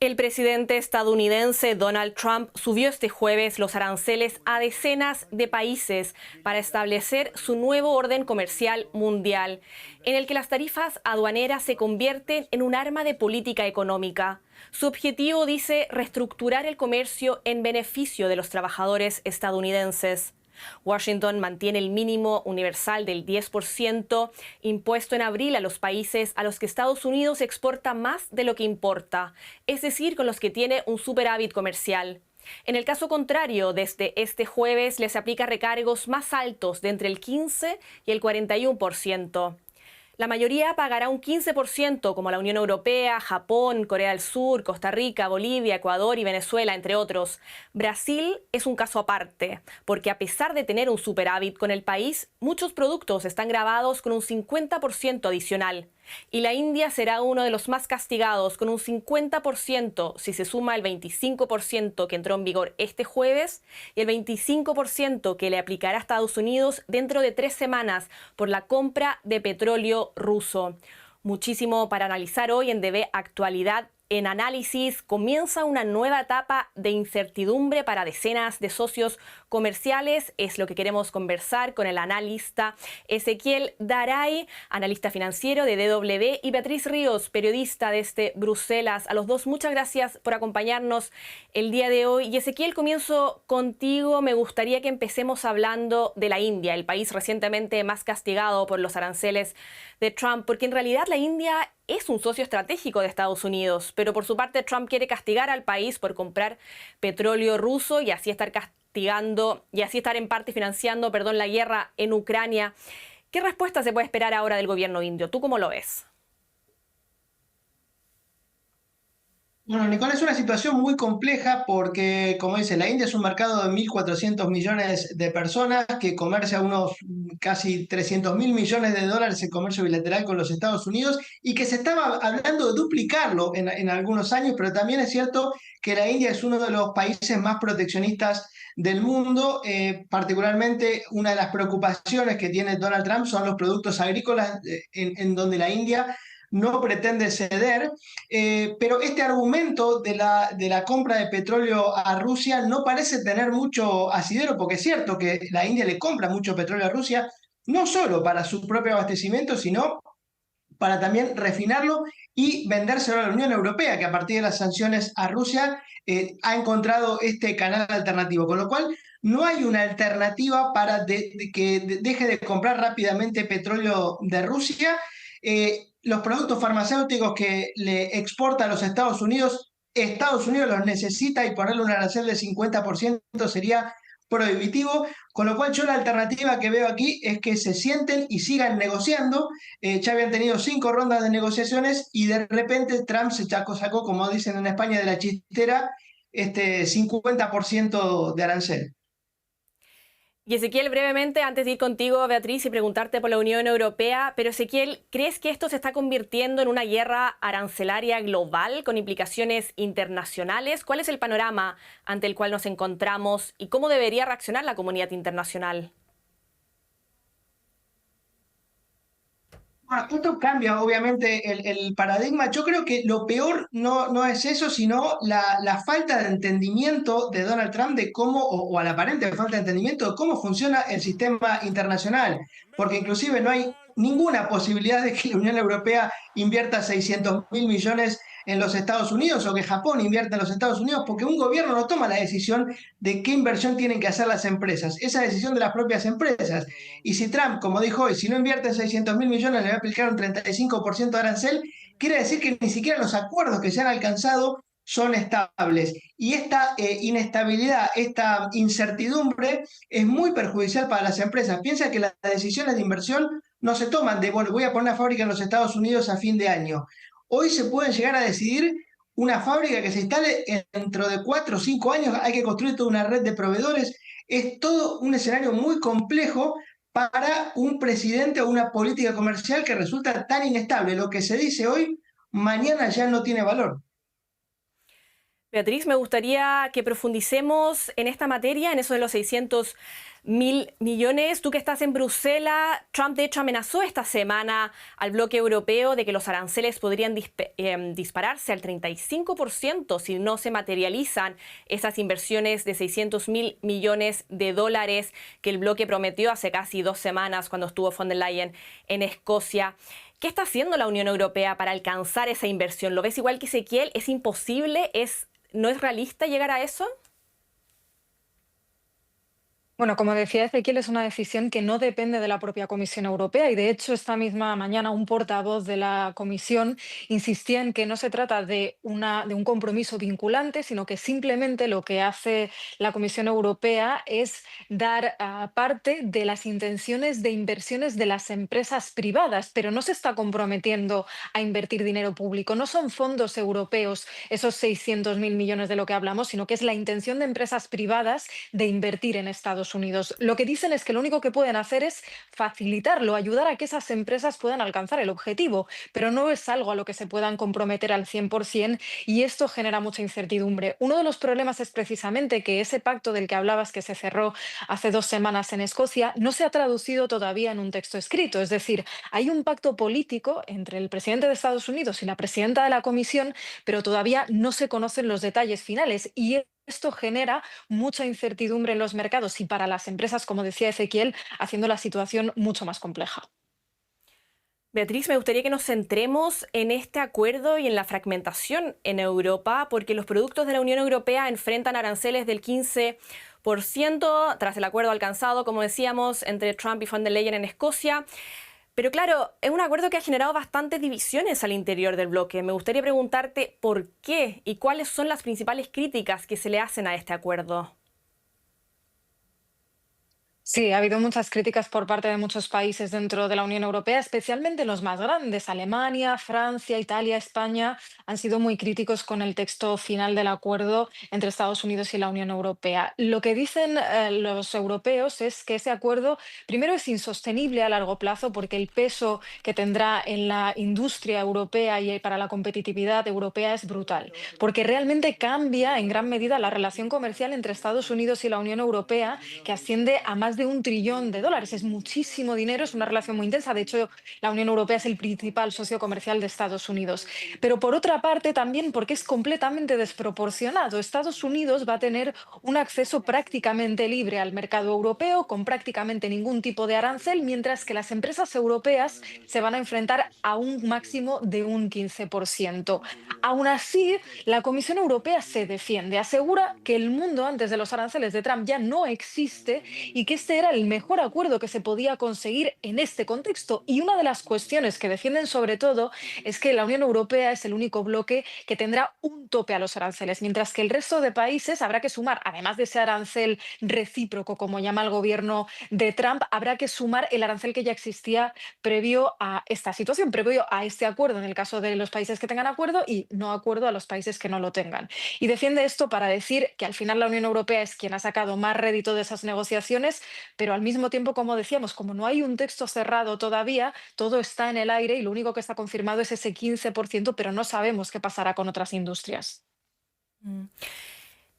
El presidente estadounidense Donald Trump subió este jueves los aranceles a decenas de países para establecer su nuevo orden comercial mundial, en el que las tarifas aduaneras se convierten en un arma de política económica. Su objetivo, dice, reestructurar el comercio en beneficio de los trabajadores estadounidenses. Washington mantiene el mínimo universal del 10% impuesto en abril a los países a los que Estados Unidos exporta más de lo que importa, es decir, con los que tiene un superávit comercial. En el caso contrario, desde este jueves les aplica recargos más altos de entre el 15 y el 41%. La mayoría pagará un 15%, como la Unión Europea, Japón, Corea del Sur, Costa Rica, Bolivia, Ecuador y Venezuela, entre otros. Brasil es un caso aparte, porque a pesar de tener un superávit con el país, muchos productos están gravados con un 50% adicional. Y la India será uno de los más castigados, con un 50% si se suma el 25% que entró en vigor este jueves y el 25% que le aplicará a Estados Unidos dentro de 3 semanas por la compra de petróleo ruso. Muchísimo para analizar hoy en DV Actualidad. En Análisis comienza una nueva etapa de incertidumbre para decenas de socios comerciales. Es lo que queremos conversar con el analista Ezequiel Daray, analista financiero de DW, y Beatriz Ríos, periodista desde Bruselas. A los dos, muchas gracias por acompañarnos el día de hoy. Y Ezequiel, comienzo contigo. Me gustaría que empecemos hablando de la India, el país recientemente más castigado por los aranceles de Trump, porque en realidad la India es un socio estratégico de Estados Unidos, pero por su parte Trump quiere castigar al país por comprar petróleo ruso y así estar en parte financiando, la guerra en Ucrania. ¿Qué respuesta se puede esperar ahora del gobierno indio? ¿Tú cómo lo ves? Bueno, Nicole, es una situación muy compleja porque, como dice, la India es un mercado de 1.400 millones de personas que comercia unos casi 300.000 millones de dólares en comercio bilateral con los Estados Unidos y que se estaba hablando de duplicarlo en algunos años, pero también es cierto que la India es uno de los países más proteccionistas del mundo. Particularmente una de las preocupaciones que tiene Donald Trump son los productos agrícolas, en donde la India no pretende ceder. Pero este argumento de la compra de petróleo a Rusia no parece tener mucho asidero, porque es cierto que la India le compra mucho petróleo a Rusia, no solo para su propio abastecimiento, sino para también refinarlo y vendérselo a la Unión Europea, que a partir de las sanciones a Rusia ha encontrado este canal alternativo, con lo cual no hay una alternativa para que deje de comprar rápidamente petróleo de Rusia. Los productos farmacéuticos que le exporta a los Estados Unidos los necesita, y ponerle un arancel del 50% sería prohibitivo, con lo cual yo la alternativa que veo aquí es que se sienten y sigan negociando. Ya habían tenido 5 rondas de negociaciones y de repente Trump sacó, como dicen en España, de la chistera, este 50% de arancel. Y Ezequiel, brevemente, antes de ir contigo, Beatriz, y preguntarte por la Unión Europea, pero Ezequiel, ¿crees que esto se está convirtiendo en una guerra arancelaria global con implicaciones internacionales? ¿Cuál es el panorama ante el cual nos encontramos y cómo debería reaccionar la comunidad internacional? Bueno, esto cambia obviamente el paradigma. Yo creo que lo peor no es eso, sino la falta de entendimiento de Donald Trump de cómo, o la aparente falta de entendimiento de cómo funciona el sistema internacional. Porque inclusive no hay ninguna posibilidad de que la Unión Europea invierta 600.000 millones en los Estados Unidos, o que Japón invierta en los Estados Unidos, porque un gobierno no toma la decisión de qué inversión tienen que hacer las empresas. Esa decisión de las propias empresas. Y si Trump, como dijo hoy, si no invierte 600.000 millones, le va a aplicar un 35% de arancel, quiere decir que ni siquiera los acuerdos que se han alcanzado son estables. Y esta inestabilidad, esta incertidumbre es muy perjudicial para las empresas. Piensa que las decisiones de inversión no se toman de, bueno, voy a poner una fábrica en los Estados Unidos a fin de año. Hoy se pueden llegar a decidir una fábrica que se instale dentro de 4 o 5 años, hay que construir toda una red de proveedores. Es todo un escenario muy complejo para un presidente o una política comercial que resulta tan inestable. Lo que se dice hoy, mañana ya no tiene valor. Beatriz, me gustaría que profundicemos en esta materia, en eso de los 600.000 millones. Tú que estás en Bruselas, Trump de hecho amenazó esta semana al bloque europeo de que los aranceles podrían dispararse al 35% si no se materializan esas inversiones de 600.000 millones de dólares que el bloque prometió hace casi 2 semanas cuando estuvo von der Leyen en Escocia. ¿Qué está haciendo la Unión Europea para alcanzar esa inversión? ¿Lo ves igual que Ezequiel? ¿Es imposible? ¿No es realista llegar a eso? Bueno, como decía Ezequiel, es una decisión que no depende de la propia Comisión Europea y de hecho esta misma mañana un portavoz de la Comisión insistía en que no se trata de un compromiso vinculante, sino que simplemente lo que hace la Comisión Europea es dar parte de las intenciones de inversiones de las empresas privadas, pero no se está comprometiendo a invertir dinero público. No son fondos europeos esos 600.000 millones de lo que hablamos, sino que es la intención de empresas privadas de invertir en Estados Unidos. Lo que dicen es que lo único que pueden hacer es facilitarlo, ayudar a que esas empresas puedan alcanzar el objetivo, pero no es algo a lo que se puedan comprometer al 100% y esto genera mucha incertidumbre. Uno de los problemas es precisamente que ese pacto del que hablabas, que se cerró hace 2 semanas en Escocia, no se ha traducido todavía en un texto escrito. Es decir, hay un pacto político entre el presidente de Estados Unidos y la presidenta de la Comisión, pero todavía no se conocen los detalles finales y esto genera mucha incertidumbre en los mercados y para las empresas, como decía Ezequiel, haciendo la situación mucho más compleja. Beatriz, me gustaría que nos centremos en este acuerdo y en la fragmentación en Europa, porque los productos de la Unión Europea enfrentan aranceles del 15% tras el acuerdo alcanzado, como decíamos, entre Trump y von der Leyen en Escocia. Pero claro, es un acuerdo que ha generado bastantes divisiones al interior del bloque. Me gustaría preguntarte por qué y cuáles son las principales críticas que se le hacen a este acuerdo. Sí, ha habido muchas críticas por parte de muchos países dentro de la Unión Europea, especialmente los más grandes. Alemania, Francia, Italia, España han sido muy críticos con el texto final del acuerdo entre Estados Unidos y la Unión Europea. Lo que dicen los europeos es que ese acuerdo, primero, es insostenible a largo plazo porque el peso que tendrá en la industria europea y para la competitividad europea es brutal, porque realmente cambia en gran medida la relación comercial entre Estados Unidos y la Unión Europea, que asciende a más de $1 trillón. Es muchísimo dinero, es una relación muy intensa. De hecho, la Unión Europea es el principal socio comercial de Estados Unidos. Pero por otra parte, también porque es completamente desproporcionado. Estados Unidos va a tener un acceso prácticamente libre al mercado europeo con prácticamente ningún tipo de arancel, mientras que las empresas europeas se van a enfrentar a un máximo de un 15%. Aún así, la Comisión Europea se defiende, asegura que el mundo antes de los aranceles de Trump ya no existe y que este era el mejor acuerdo que se podía conseguir en este contexto. Y una de las cuestiones que defienden sobre todo es que la Unión Europea es el único bloque que tendrá un tope a los aranceles, mientras que el resto de países habrá que sumar, además de ese arancel recíproco, como llama el gobierno de Trump, habrá que sumar el arancel que ya existía previo a esta situación, previo a este acuerdo, en el caso de los países que tengan acuerdo y no acuerdo a los países que no lo tengan. Y defiende esto para decir que al final la Unión Europea es quien ha sacado más rédito de esas negociaciones, pero al mismo tiempo, como decíamos, como no hay un texto cerrado todavía, todo está en el aire y lo único que está confirmado es ese 15%, pero no sabemos qué pasará con otras industrias. Mm.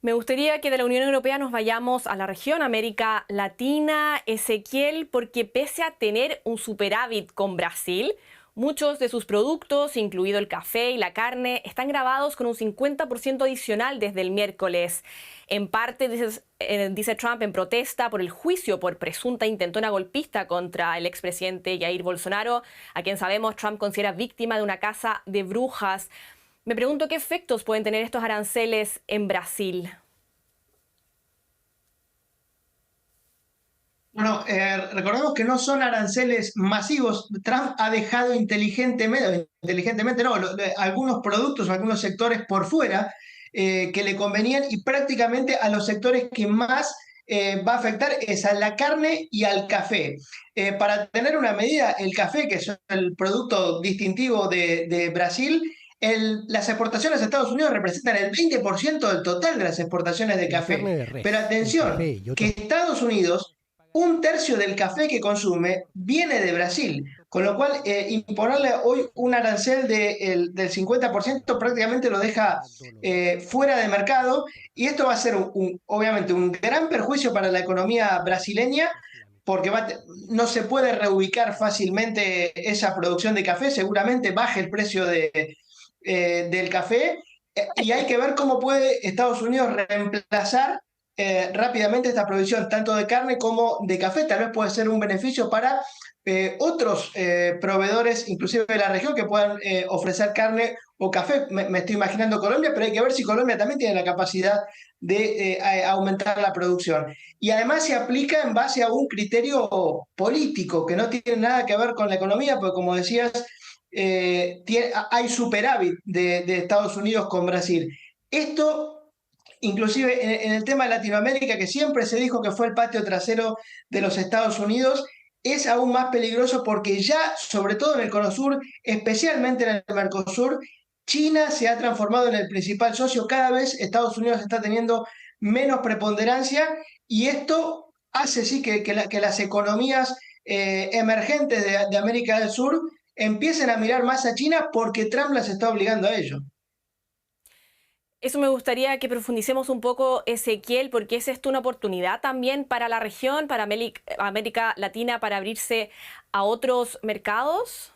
Me gustaría que de la Unión Europea nos vayamos a la región América Latina, Ezequiel, porque pese a tener un superávit con Brasil, muchos de sus productos, incluido el café y la carne, están gravados con un 50% adicional desde el miércoles. En parte, dice Trump, en protesta por el juicio por presunta intentona golpista contra el expresidente Jair Bolsonaro, a quien sabemos Trump considera víctima de una caza de brujas. Me pregunto qué efectos pueden tener estos aranceles en Brasil. Bueno, recordemos que no son aranceles masivos. Trump ha dejado inteligentemente no, algunos productos o algunos sectores por fuera que le convenían y prácticamente a los sectores que más va a afectar es a la carne y al café. Para tener una medida, el café, que es el producto distintivo de Brasil, las exportaciones a Estados Unidos representan el 20% del total de las exportaciones de La carne café. de res, Pero el café atención, y que otros. Estados Unidos, un tercio del café que consume viene de Brasil, Con lo cual, imponerle hoy un arancel del 50% prácticamente lo deja fuera de mercado y esto va a ser obviamente un gran perjuicio para la economía brasileña porque no se puede reubicar fácilmente esa producción de café, seguramente baje el precio del café y hay que ver cómo puede Estados Unidos reemplazar rápidamente esta provisión tanto de carne como de café. Tal vez puede ser un beneficio para otros proveedores, inclusive de la región, que puedan ofrecer carne o café. Me estoy imaginando Colombia, pero hay que ver si Colombia también tiene la capacidad de aumentar la producción. Y además se aplica en base a un criterio político que no tiene nada que ver con la economía, porque como decías, hay superávit de Estados Unidos con Brasil. Esto, inclusive en el tema de Latinoamérica, que siempre se dijo que fue el patio trasero de los Estados Unidos, es aún más peligroso porque ya, sobre todo en el Cono Sur, especialmente en el Mercosur, China se ha transformado en el principal socio. Cada vez Estados Unidos está teniendo menos preponderancia y esto hace sí que las economías emergentes de América del Sur empiecen a mirar más a China porque Trump las está obligando a ello. Eso me gustaría que profundicemos un poco, Ezequiel, porque es esto una oportunidad también para la región, para América Latina, para abrirse a otros mercados.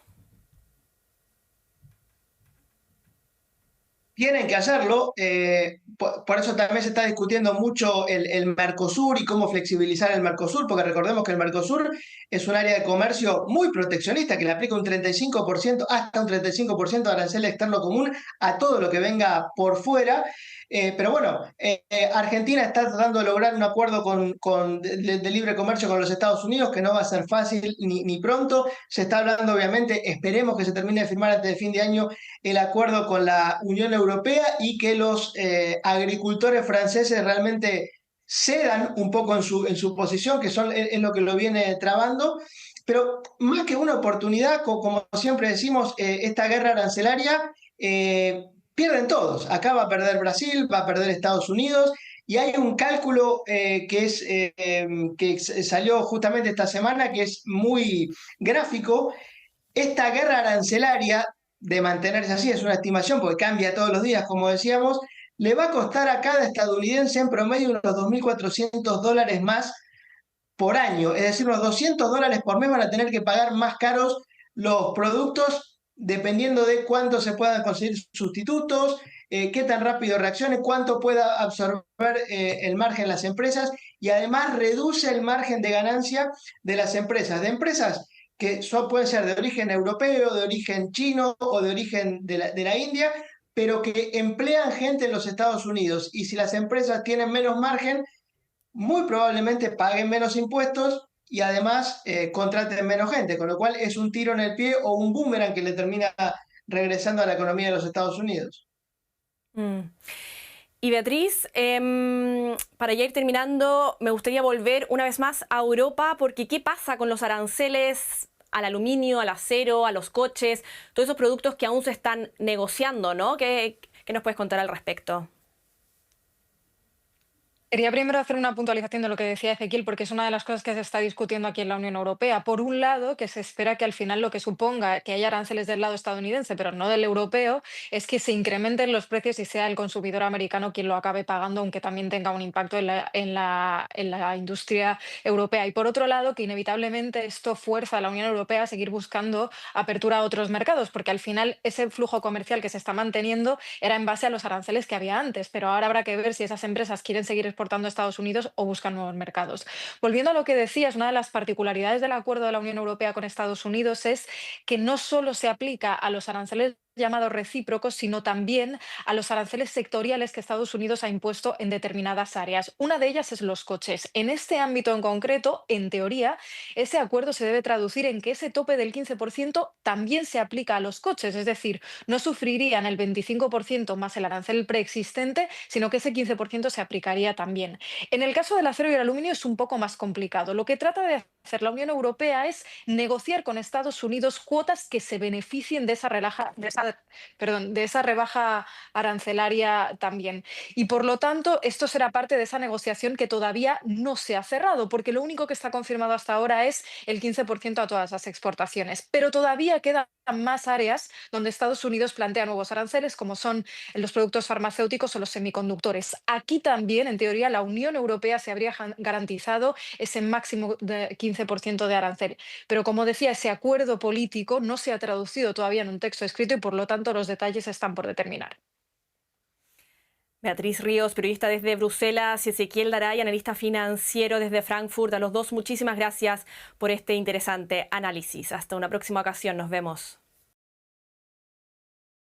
Tienen que hacerlo, por eso también se está discutiendo mucho el Mercosur y cómo flexibilizar el Mercosur, porque recordemos que el Mercosur es un área de comercio muy proteccionista que le aplica un 35%, hasta un 35% de arancel externo común a todo lo que venga por fuera. Pero bueno, Argentina está tratando de lograr un acuerdo de libre comercio con los Estados Unidos, que no va a ser fácil ni pronto. Se está hablando, obviamente, esperemos que se termine de firmar antes del fin de año el acuerdo con la Unión Europea y que los agricultores franceses realmente cedan un poco en su posición, que es lo que lo viene trabando. Pero más que una oportunidad, como siempre decimos, esta guerra arancelaria pierden todos. Acá va a perder Brasil, va a perder Estados Unidos. Y hay un cálculo que salió justamente esta semana que es muy gráfico. Esta guerra arancelaria, de mantenerse así, es una estimación porque cambia todos los días, como decíamos, le va a costar a cada estadounidense en promedio unos $2.400 más por año. Es decir, unos $200 por mes van a tener que pagar más caros los productos dependiendo de cuánto se puedan conseguir sustitutos, qué tan rápido reaccione, cuánto pueda absorber el margen las empresas y además reduce el margen de ganancia de las empresas. De empresas que pueden ser de origen europeo, de origen chino o de origen de la India, pero que emplean gente en los Estados Unidos. Y si las empresas tienen menos margen, muy probablemente paguen menos impuestos y además contraten menos gente, con lo cual es un tiro en el pie o un boomerang que le termina regresando a la economía de los Estados Unidos. Mm. Y Beatriz, para ya ir terminando, me gustaría volver una vez más a Europa, porque ¿qué pasa con los aranceles al aluminio, al acero, a los coches, todos esos productos que aún se están negociando, ¿no? ¿Qué nos puedes contar al respecto? Quería primero hacer una puntualización de lo que decía Ezequiel, porque es una de las cosas que se está discutiendo aquí en la Unión Europea. Por un lado, que se espera que al final lo que suponga que haya aranceles del lado estadounidense, pero no del europeo, es que se incrementen los precios y sea el consumidor americano quien lo acabe pagando, aunque también tenga un impacto en la industria europea. Y por otro lado, que inevitablemente esto fuerza a la Unión Europea a seguir buscando apertura a otros mercados, porque al final ese flujo comercial que se está manteniendo era en base a los aranceles que había antes, pero ahora habrá que ver si esas empresas quieren seguir exportando a Estados Unidos o buscan nuevos mercados. Volviendo a lo que decías, una de las particularidades del acuerdo de la Unión Europea con Estados Unidos es que no solo se aplica a los aranceles llamados recíprocos, sino también a los aranceles sectoriales que Estados Unidos ha impuesto en determinadas áreas. Una de ellas es los coches. En este ámbito en concreto, en teoría, ese acuerdo se debe traducir en que ese tope del 15% también se aplica a los coches, es decir, no sufrirían el 25% más el arancel preexistente, sino que ese 15% se aplicaría también. En el caso del acero y el aluminio es un poco más complicado. Lo que trata de hacer la Unión Europea es negociar con Estados Unidos cuotas que se beneficien de de esa rebaja arancelaria también. Y por lo tanto, esto será parte de esa negociación que todavía no se ha cerrado, porque lo único que está confirmado hasta ahora es el 15% a todas las exportaciones. Pero todavía quedan más áreas donde Estados Unidos plantea nuevos aranceles, como son los productos farmacéuticos o los semiconductores. Aquí también, en teoría, la Unión Europea se habría garantizado ese máximo de 15% de arancel. Pero como decía, ese acuerdo político no se ha traducido todavía en un texto escrito y por lo tanto los detalles están por determinar. Beatriz Ríos, periodista desde Bruselas, y Ezequiel Daray, analista financiero desde Frankfurt. A los dos, muchísimas gracias por este interesante análisis. Hasta una próxima ocasión, nos vemos.